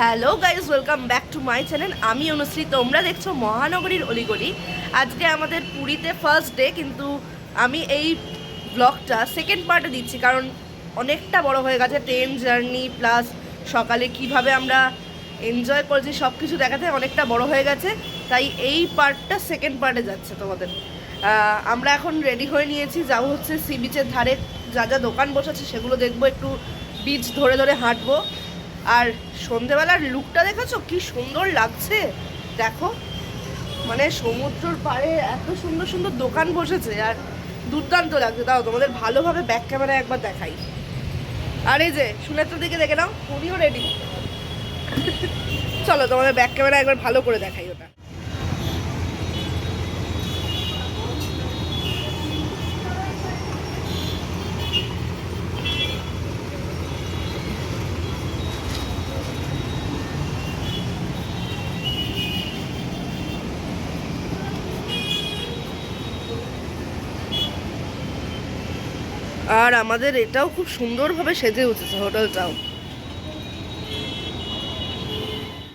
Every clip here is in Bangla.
Hello guys, welcome back to my channel. আমি অনুশ্রী, তোমরা দেখছো মহানগরীর অলিগলি। আজকে আমাদের পুরীতে ফার্স্ট ডে, কিন্তু আমি এই ব্লগটা সেকেন্ড পার্টে দিচ্ছি কারণ অনেকটা বড় হয়ে গেছে। ট্রেন জার্নি প্লাস সকালে কিভাবে আমরা এনজয় করেছি সব কিছু দেখাতে অনেকটা বড় হয়ে গেছে, তাই এই পার্টটা সেকেন্ড পার্টে যাচ্ছে তোমাদের। আমরা এখন রেডি হয়ে নিয়েছি, যাবো হচ্ছে সি বিচের ধারে। যা যা দোকান বসেছে সেগুলো দেখবো, একটু বিচ ধরে ধরে হাঁটবো। আর সন্ধেবেলার লুকটা দেখেছো কি সুন্দর লাগছে, দেখো মানে সমুদ্রের পাড়ে এত সুন্দর সুন্দর দোকান বসেছে আর দুর্দান্ত লাগছে। তাও তোমাদের ভালোভাবে ব্যাক ক্যামেরায় একবার দেখাই। আর এই যে সুনেত্রার দিকে দেখে নাও, উনিও রেডি। চলো তোমাদের ব্যাক ক্যামেরা একবার ভালো করে দেখাই ওটা। আর আমাদের এটাও খুব সুন্দরভাবে সেজে উঠেছে হোটেলটাও।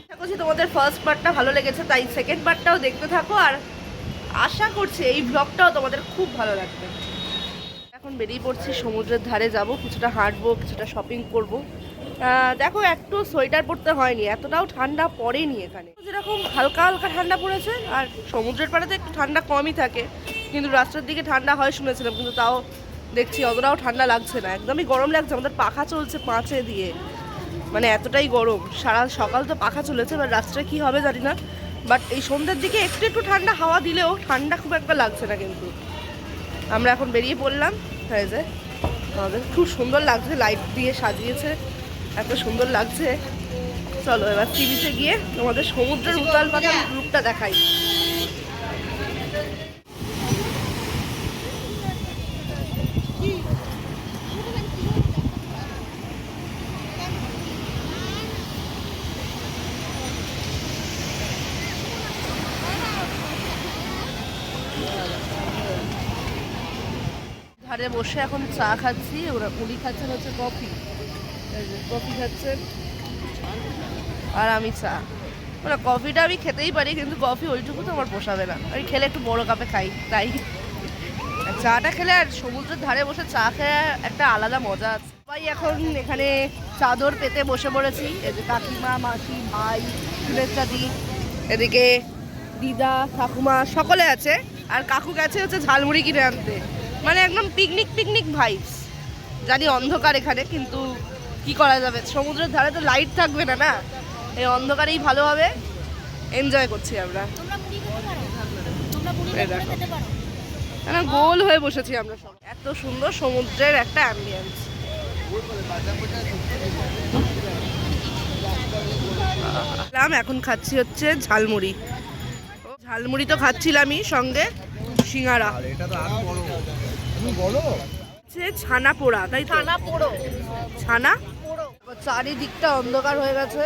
আশা করছি তোমাদের ফার্স্ট পার্টটা ভালো লেগেছে, তাই সেকেন্ড পার্টটাও দেখতে থাকো। আর আশা করছি এই ব্লগটাও তোমাদের খুব ভালো লাগবে। এখন বেরিয়ে পড়ছি, সমুদ্রের ধারে যাব, কিছুটা হাঁটবো, কিছুটা শপিং করব। দেখো একটু সোয়েটার পরতে হয়নি, এতটাও ঠান্ডা পড়েনি এখানে। যেরকম হালকা হালকা ঠান্ডা পড়েছে, আর সমুদ্রের পাড়েতে একটু ঠান্ডা কমই থাকে, কিন্তু রাস্তার দিকে ঠান্ডা হয় শুনেছিলাম, কিন্তু তাও দেখছি অতটাও ঠান্ডা লাগছে না, একদমই গরম লাগছে। আমাদের পাখা চলছে 5-এ দিয়ে, মানে এতটাই গরম। সারা সকাল তো পাখা চলেছে, এবার রাস্তায় কী হবে জানি না, বাট এই সন্ধ্যের দিকে একটু একটু ঠান্ডা হাওয়া দিলেও ঠান্ডা খুব একটা লাগছে না। কিন্তু আমরা এখন বেরিয়ে পড়লাম। হয়ে যায় আমাদের খুব সুন্দর লাগছে, লাইট দিয়ে সাজিয়েছে, এত সুন্দর লাগছে। চলো এবার সি বিচে গিয়ে তোমাদের সমুদ্রের উতাল পাতাল রূপটা দেখাই। ধারে বসে এখন চা খাচ্ছি, ওরা উনি খাচ্ছেন হচ্ছে কফি, কফি খাচ্ছেন আর আমি চা। মানে কফিটা আমি খেতেই পারি, কিন্তু কফি ওইটুকু তো আমার পোষাবে না, আমি খেলে একটু বড় কাপে খাই তাই। চাটা খেলে আর সমুদ্রের ধারে বসে চা খেয়ে একটা আলাদা মজা আছে। সবাই এখন এখানে চাদর পেতে বসে পড়েছি, এই যে কাকিমা, মাসি, ভাই, সুনেত্রাদি, এদিকে দিদা, ঠাকুমা সকলে আছে। আর কাকু গেছে হচ্ছে ঝালমুড়ি কিনে আনতে, মানে একদম পিকনিক পিকনিক ভাইবস। জানি অন্ধকার এখানে, কিন্তু কি করা যাবে, সমুদ্রের ধারে তো লাইট থাকবে না, না এই অন্ধকারেই ভালোভাবে এনজয় করছি আমরা। গোল হয়ে বসেছি আমরা সব, এত সুন্দর সমুদ্রের একটা অ্যাম্বিয়েন্স। এখন খাচ্ছি হচ্ছে ঝালমুড়ি। ঝালমুড়ি তো খাচ্ছিলামই, সঙ্গে সিঙ্গারা, ছানা পোড়া, তাই ছানা পোড়ো, ছানা। চারিদিকটা অন্ধকার হয়ে গেছে,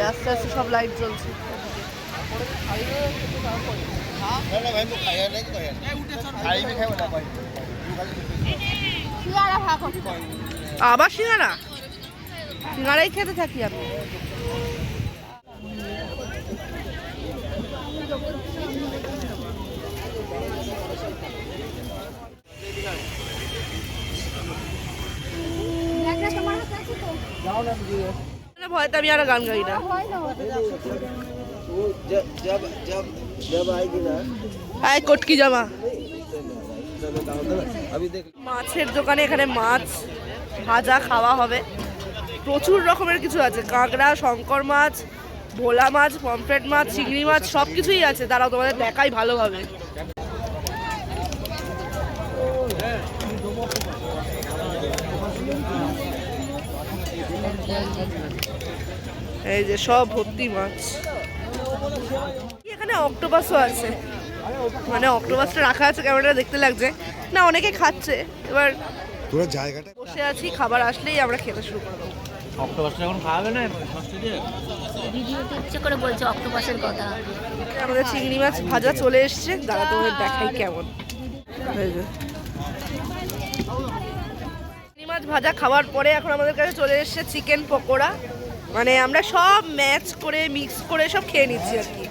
আস্তে আস্তে সব লাইট জ্বলছে। আবার সিঙ্গারা, সিঙ্গারাই খেতে থাকি আমি। ভয়তে আমি আর গান গাই না। কটকি জামা। মাছের দোকানে এখানে মাছ ভাজা খাওয়া হবে, প্রচুর রকমের কিছু আছে, কাঁকড়া, শঙ্কর মাছ, ভোলা মাছ, পমফ্রেট মাছ, চিংড়ি মাছ, সব কিছুই আছে। তারাও তোমাদের দেখাই ভালোভাবে। এই যে সব ভর্তি মাছ, এখানে অক্টোপাসও আছে, মানে অক্টোপাসটা রাখা আছে, ক্যামেরাটা দেখতে লাগছে না, অনেকে খাচ্ছে। এবার পুরো জায়গাটা বসে আছি, খাবার আসলেই আমরা খেতে শুরু করবো। অক্টোপাসটা এখন খাওয়াবে না, ভিডিওতে ইচ্ছে করে বলছে অক্টোপাসের কথা। আমাদের চিংড়ি মাছ ভাজা চলে এসছে, দাঁড়া তোমাদের দেখাই কেমন। মাছ ভাজা খাওয়ার পরে এখন আমাদের কাছে চলে এসেছে চিকেন পকোড়া। মানে আমরা সব ম্যাচ করে মিক্স করে সব খেয়ে নিচ্ছি আর কি।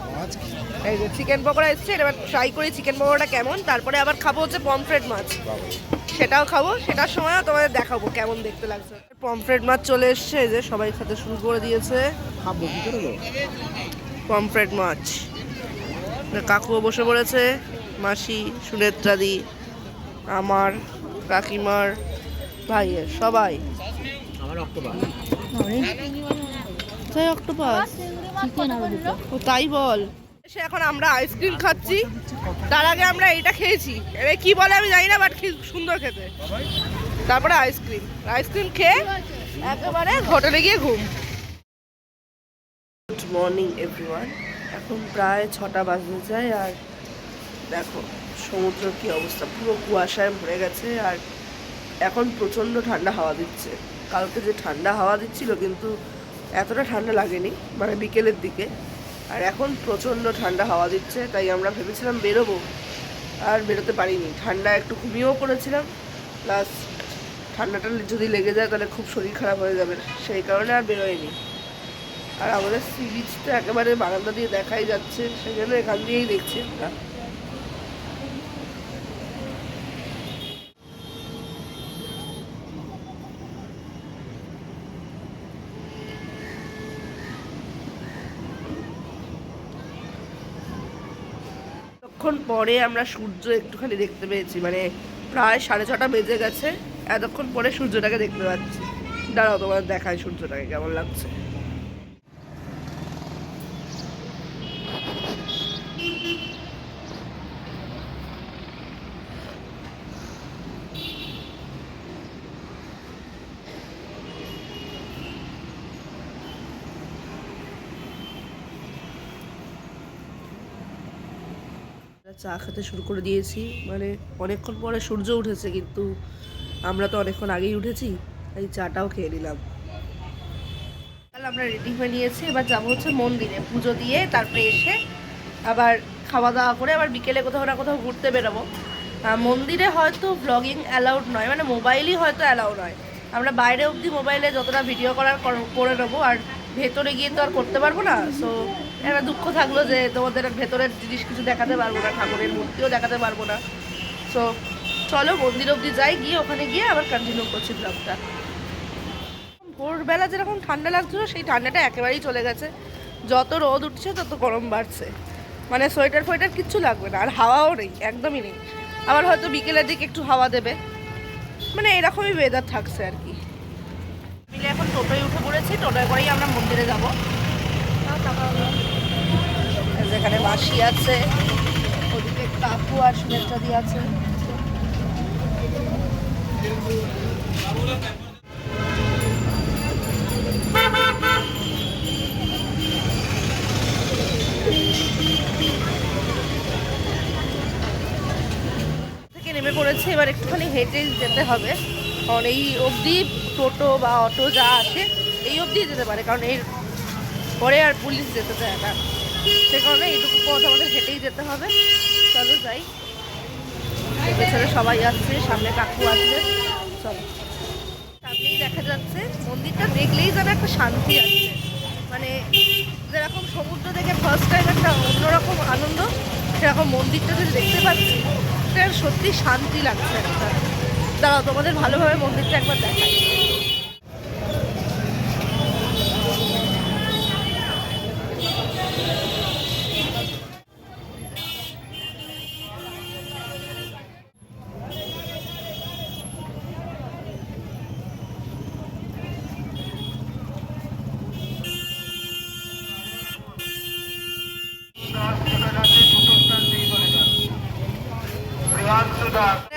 এই যে চিকেন পকোড়া এসছে, এবার ট্রাই করি চিকেন পকোড়াটা কেমন। তারপরে আবার খাবো হচ্ছে পমফ্রেট মাছ, সেটাও খাবো, সেটার সময়ও তোমাদের দেখাবো কেমন দেখতে লাগছে। পমফ্রেট মাছ চলে এসছে, এই যে সবাই খেতে শুরু করে দিয়েছে। খাবো কি করে গো? পমফ্রেট মাছ, কাকুও বসে পড়েছে, মাসি, সুনেত্রাদি, আমার, কাকিমার, ভাইয়ের, সবাই। আমার অক্টোপাস। তাই অক্টোপাস? চিকেন আরো দুটো। ও তাই বল। এসে এখন আমরা আইসক্রিম খাচ্ছি, তার আগে আমরা এটা খেয়েছি, এবার কি বলে আমি জানি না, বাট কি সুন্দর খেতে। তারপরে আইসক্রিম আইসক্রিম খেয়ে একেবারে হোটেলে গিয়ে ঘুম। গুড মর্নিং এভরিওয়ান, এখন প্রায় 6টা বাজতে যায়। আর দেখো সমুদ্রের কি অবস্থা, পুরো কুয়াশায় ভরে গেছে। আর এখন প্রচণ্ড ঠান্ডা হাওয়া দিচ্ছে। কালকে যে ঠান্ডা হাওয়া দিচ্ছিল কিন্তু এতটা ঠান্ডা লাগেনি, মানে বিকেলের দিকে। আর এখন প্রচণ্ড ঠান্ডা হাওয়া দিচ্ছে, তাই আমরা ভেবেছিলাম বেরোবো, আর বেরোতে পারিনি। ঠান্ডা একটু ঘুমিয়েও পড়েছিলাম, প্লাস ঠান্ডাটা যদি লেগে যায় তাহলে খুব শরীর খারাপ হয়ে যাবে, সেই কারণে আর বেরোয়নি। আর আমাদের সি বিচ তো একেবারে বারান্দা দিয়ে দেখাই যাচ্ছে, সেই জন্য এখান দিয়েই দেখছি আমরা। এতক্ষণ পরে আমরা সূর্য একটুখানি দেখতে পেয়েছি, মানে প্রায় 6:30 বেজে গেছে, এতক্ষণ পরে সূর্যটাকে দেখতে পাচ্ছি। দাঁড়াও তোমাদের দেখায় সূর্যটাকে কেমন লাগছে। চা খেতে শুরু করে দিয়েছি, মানে অনেকক্ষণ পরে সূর্য উঠেছে, কিন্তু আমরা তো অনেকক্ষণ আগেই উঠেছি, তাই চাটাও খেয়ে নিলাম। তাহলে আমরা রেডি হয়ে নিয়েছি, এবার যাবো হচ্ছে মন্দিরে পুজো দিয়ে, তারপরে এসে আবার খাওয়া দাওয়া করে আবার বিকেলে কোথাও না কোথাও ঘুরতে বেরোবো। মন্দিরে হয়তো ব্লগিং অ্যালাউড নয়, মানে মোবাইলই হয়তো অ্যালাউ নয়। আমরা বাইরে অবধি মোবাইলে যতটা ভিডিও করার করে নেবো, আর ভেতরে গিয়ে তো আর করতে পারবো না। সো একটা দুঃখ থাকলো যে তোমাদের ভেতরের জিনিস কিছু দেখাতে পারবো না, ঠাকুরের মূর্তিও দেখাতে পারবো না। সো চলো মন্দির অবধি যাই, গিয়ে ওখানে গিয়ে আবার কন্টিনিউ করছি ব্লগটা। ভোরবেলা যেরকম ঠান্ডা লাগছিলো, সেই ঠান্ডাটা একেবারেই চলে গেছে। যত রোদ উঠছে তত গরম বাড়ছে, মানে সোয়েটার ফোয়েটার কিচ্ছু লাগবে না। আর হাওয়াও নেই, একদমই নেই। আবার হয়তো বিকেলের দিকে একটু হাওয়া দেবে, মানে এরকমই ওয়েদার থাকছে আর কি। মিলে এখন টোটোয় উঠে পড়েছি, টোটোয় করেই আমরা মন্দিরে যাবো। যেখানে মাসি আছে, ওদিকে কাকু আর সুনেত্রাদি আছে। থেকে নেমে পড়েছে, এবার একটুখানি হেঁটে যেতে হবে, কারণ এই অবধি টোটো বা অটো যা আছে এই অবধি যেতে পারে, কারণ এর পরে আর পুলিশ যেতে চায় না, সে কারণে এইটুকু পথ আমাদের হেঁটেই যেতে হবে। চলো যাই, পেছনে সবাই আসছে, সামনে কাকু আসছে, চলো। সামনেই দেখা যাচ্ছে মন্দিরটা, দেখলেই যেন একটা শান্তি আসছে, মানে যেরকম সমুদ্র দেখে ফার্স্ট টাইম একটা অন্যরকম আনন্দ, সেরকম মন্দিরটা যদি দেখতে পাচ্ছি সেটা সত্যি শান্তি লাগছে একটা। দাঁড়াও তোমাদের ভালোভাবে মন্দিরটা একবার দেখাই।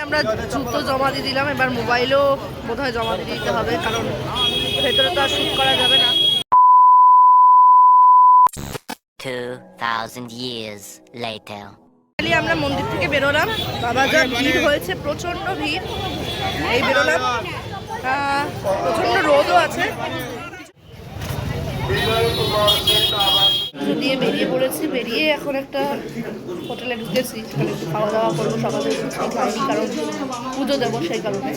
আমরা জুতো জমা দিয়ে দিলাম, এবার মোবাইলও বোধহয় জমা দিয়ে দিতে হবে, কারণ ভেতরে তো আর শুট করা যাবে না। 2000 years later. আমরা মন্দির থেকে বেরোলাম, বাবা যা ভিড় হয়েছে, প্রচন্ড ভিড়। এই বেরোলাম, প্রচন্ড রোদও আছে। দিয়ে বেরিয়ে পড়েছি, বেরিয়ে এখন একটা হোটেলে ঢুকেছি, সেখানে একটু খাওয়া দাওয়া করবো। সকালে উঠেছি খাইনি, কারণ পুজো দেবো সেই কারণে।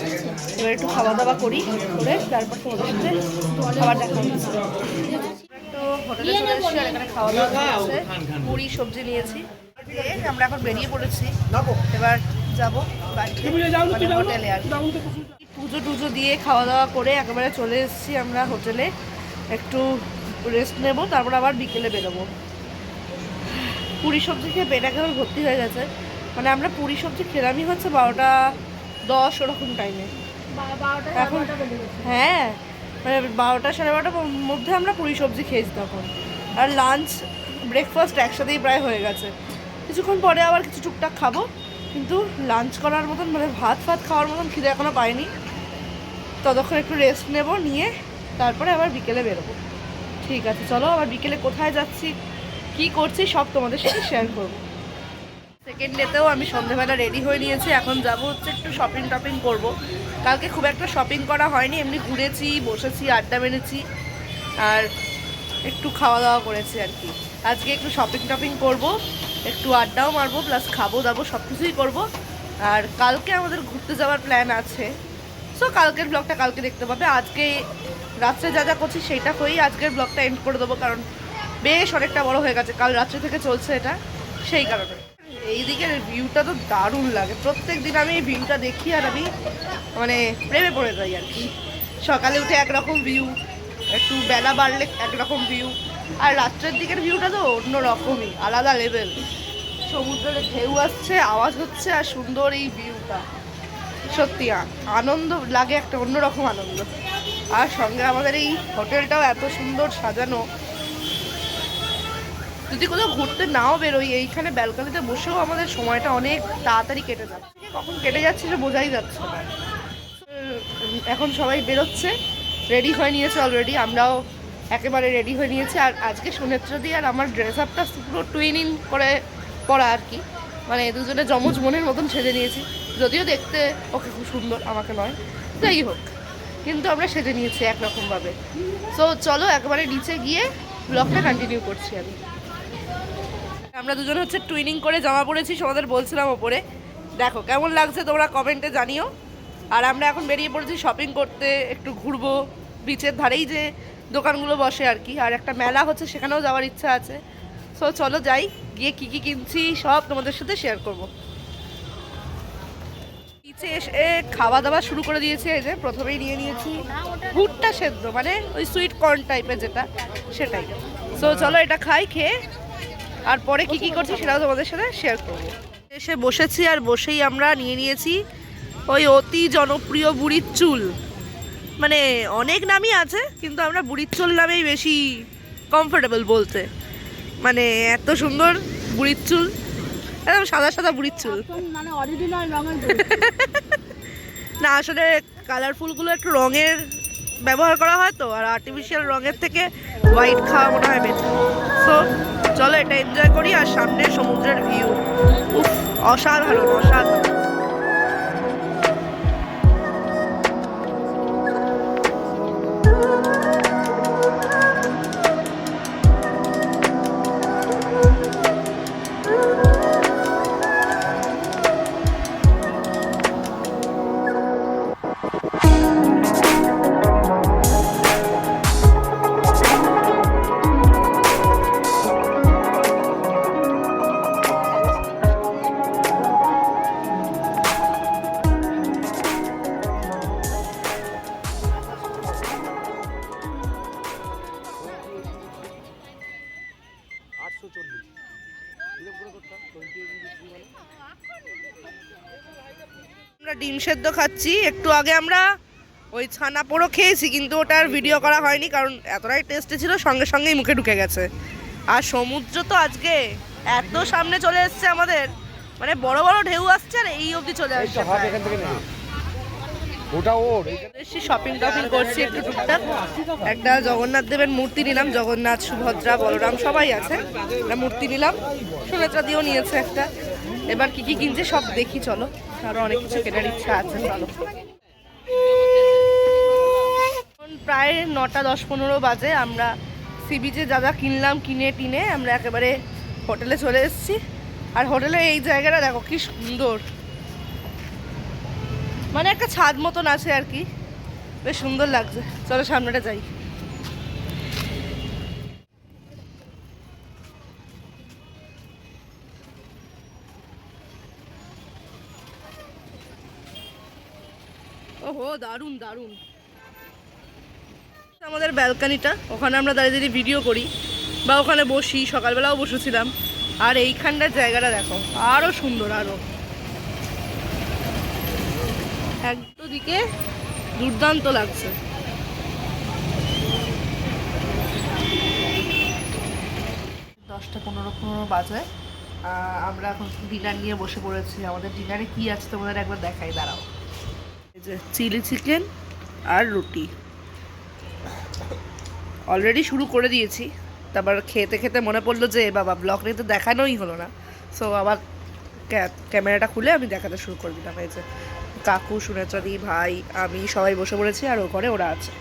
এবার একটু খাওয়া দাওয়া করি, করে তারপর তোমাদের সাথে খাবার দেখা হচ্ছে। একটু হোটেলে চলে এসেছি, আর এখানে খাওয়া দাওয়া হচ্ছে, পুরি সবজি নিয়েছি। আমরা এখন বেরিয়ে পড়েছি, এবার যাবো হোটেলে। আর পুজো টুজো দিয়ে খাওয়া দাওয়া করে একেবারে চলে এসেছি আমরা হোটেলে, একটু রেস্ট নেবো, তারপর আবার বিকেলে বেরোবো। পুরি সবজি খেয়ে পেট একেবারে ভর্তি হয়ে গেছে। মানে আমরা পুরি সবজি খেলামই হচ্ছে 12:10 ওরকম টাইমে। এখন হ্যাঁ, মানে 12টা সাড়ে 12টার মধ্যে আমরা পুরি সবজি খেয়েছি তখন। আর লাঞ্চ ব্রেকফাস্ট একসাথেই প্রায় হয়ে গেছে। কিছুক্ষণ পরে আবার কিছু টুকটাক খাবো, কিন্তু লাঞ্চ করার মতন মানে ভাত খাওয়ার মতন খিদে এখনও পাইনি। ততক্ষণ একটু রেস্ট নেব, নিয়ে তারপরে আবার বিকেলে বেরোবো। ঠিক আছে, চলো আবার বিকেলে কোথায় যাচ্ছি, কি করছি সব তোমাদের সাথে শেয়ার করবো। সেকেন্ড ডেতেও আমি সন্ধ্যেবেলা রেডি হয়ে নিয়েছি, এখন যাব হচ্ছে একটু শপিং টপিং করবো। কালকে খুব একটা শপিং করা হয়নি, এমনি ঘুরেছি, বসেছি, আড্ডা মেরেছি, আর একটু খাওয়া দাওয়া করেছি আর কি। আজকে একটু শপিং টপিং করবো, একটু আড্ডাও মারবো, প্লাস খাবো দাবো, সব কিছুই করবো। আর কালকে আমাদের ঘুরতে যাওয়ার প্ল্যান আছে, সো কালকের ব্লগটা কালকে দেখতে পাবে। আজকে রাত্রে যা যা করছি সেইটা করেই আজকের ব্লগটা এন্ড করে দেবো, কারণ বেশ অনেকটা বড় হয়ে গেছে, কাল রাত্রে থেকে চলছে এটা, সেই কারণে। এই দিকের ভিউটা তো দারুণ লাগে, প্রত্যেক দিন আমি এই ভিউটা দেখি আর আমি মানে প্রেমে পড়ে যাই আর কি। সকালে উঠে একরকম ভিউ, একটু বেলা বাড়লে একরকম ভিউ, আর রাত্রের দিকের ভিউটা তো অন্য রকমই, আলাদা লেভেল। সমুদ্রের ঢেউ আসছে, আওয়াজ হচ্ছে, আর সুন্দর এই ভিউটা, সত্যি আনন্দ লাগে, একটা অন্যরকম আনন্দ। আর সঙ্গে আমাদের এই হোটেলটাও এত সুন্দর সাজানো, যদি কোথাও ঘুরতে নাও বেরোই, এইখানে ব্যালকনিতে বসেও আমাদের সময়টা অনেক তাড়াতাড়ি কেটে যাচ্ছে। কখন কেটে যাচ্ছে সেটা বোঝাই যাচ্ছে না। এখন সবাই বেরোচ্ছে, রেডি হয়ে নিয়েছে অলরেডি, আমরাও একেবারে রেডি হয়ে নিয়েছি। আর আজকে সুনেত্রা দিয়ে আর আমার ড্রেস আপটা পুরো টুইনিং করে পরা আর কি, মানে দুজনে যমজ মনের মতন সেজে নিয়েছি। যদিও দেখতে ওকে খুব সুন্দর, আমাকে নয়, যাই হোক, কিন্তু আমরা সেজে নিয়েছি একরকমভাবে। সো চলো একেবারে নিচে গিয়ে ব্লগটা কন্টিনিউ করছি আমি। আমরা দুজনে হচ্ছে টুইনিং করে জামা পরেছি, তোমাদের বলছিলাম ওপরে, দেখো কেমন লাগছে তোমরা কমেন্টে জানিও। আর আমরা এখন বেরিয়ে পড়েছি শপিং করতে, একটু ঘুরবো, বিচের ধারেই যে দোকানগুলো বসে আর কি, আর একটা মেলা হচ্ছে সেখানেও যাওয়ার ইচ্ছা আছে। সো চলো যাই, গিয়ে কী কী কিনছি সব তোমাদের সাথে শেয়ার করবো। বিচে এসে খাওয়া দাওয়া শুরু করে দিয়েছি, এই যে প্রথমেই নিয়ে নিয়েছি ভুট্টা সেদ্ধ, মানে ওই সুইট কর্ন টাইপের যেটা, সেটাই। সো চলো এটা খাই, খেয়ে আর পরে কী কী করছি সেটাও তোমাদের সাথে শেয়ার করবো। এসে বসেছি, আর বসেই আমরা নিয়ে নিয়েছি ওই অতি জনপ্রিয় বুড়ির চুল। মানে অনেক নামই আছে, কিন্তু আমরা বুড়ির চুল নামেই বেশি কমফোর্টেবল বলতে। মানে এত সুন্দর বুড়ির চুল, একদম সাদা সাদা বুড়ির চুল, মানে অরিজিনাল রঙের না আসলে কালারফুলগুলো একটু রঙের ব্যবহার করা হয় তো, আর আর্টিফিশিয়াল রঙের থেকে হোয়াইট খাওয়া মনে হয় বেটার। সো চলো এটা এনজয় করি, আর সামনে সমুদ্রের ভিউ, উফ অসাধারণ অসাধারণ। আমরা ডিম সেদ্ধ খাচ্ছি, একটু আগে আমরা ওই ছানা পোড়ো খেয়েছি, কিন্তু ওটার ভিডিও করা হয়নি কারণ এতটাই টেস্টি ছিল, সঙ্গে সঙ্গেই মুখে ঢুকে গেছে। আর সমুদ্র তো আজকে এত সামনে চলে এসছে আমাদের, মানে বড় বড় ঢেউ আসছে, আর এই অবধি চলে আসছে। শপিং টপিং করছি একটু টুকটাক। একটা জগন্নাথ দেবের মূর্তি নিলাম, জগন্নাথ, সুভদ্রা, বলরাম সবাই আছে, একটা মূর্তি নিলাম, সুনেত্রা দিয়েও নিয়েছে একটা। এবার কি কি কিনছে সব দেখি, চলো, আরো অনেক কিছু কেনার ইচ্ছা আছে, চলো। প্রায় 9টা 10-15 বাজে, আমরা সি বিচে যা যা কিনলাম কিনে টিনে আমরা একেবারে হোটেলে চলে এসেছি। আর হোটেলে এই জায়গাটা দেখো কি সুন্দর, মানে একটা ছাদ মতন আছে আর কি, বেশ সুন্দর লাগছে। চলো সামনেটা যাই। ওহো দারুণ দারুণ। আমাদের ব্যালকানিটা, ওখানে আমরা দাঁড়িয়ে দাঁড়িয়ে ভিডিও করি বা ওখানে বসি, সকালবেলাও বসেছিলাম। আর এইখানটার জায়গাটা দেখো আরো সুন্দর, আরো একদিকে দুর্দান্ত লাগছে। 10:15 বাজে। আমরা এখন ডিনার নিয়ে বসে পড়েছি। আমাদের ডিনারে কি আছে তোমাদের একবার দেখাই, দাঁড়াও। এই যে চিলি চিকেন আর রুটি অলরেডি শুরু করে দিয়েছি। তারপর খেতে খেতে মনে পড়লো যে বাবা ব্লগ নিয়ে তো দেখানোই হলো না, সো আবার ক্যামেরাটা খুলে আমি দেখাতে শুরু করে দিলাম। এই যে কাকু, সুনেত্রাদি, ভাই, আমি সবাই বসে পড়েছি আর ওখানে ওরা আছে।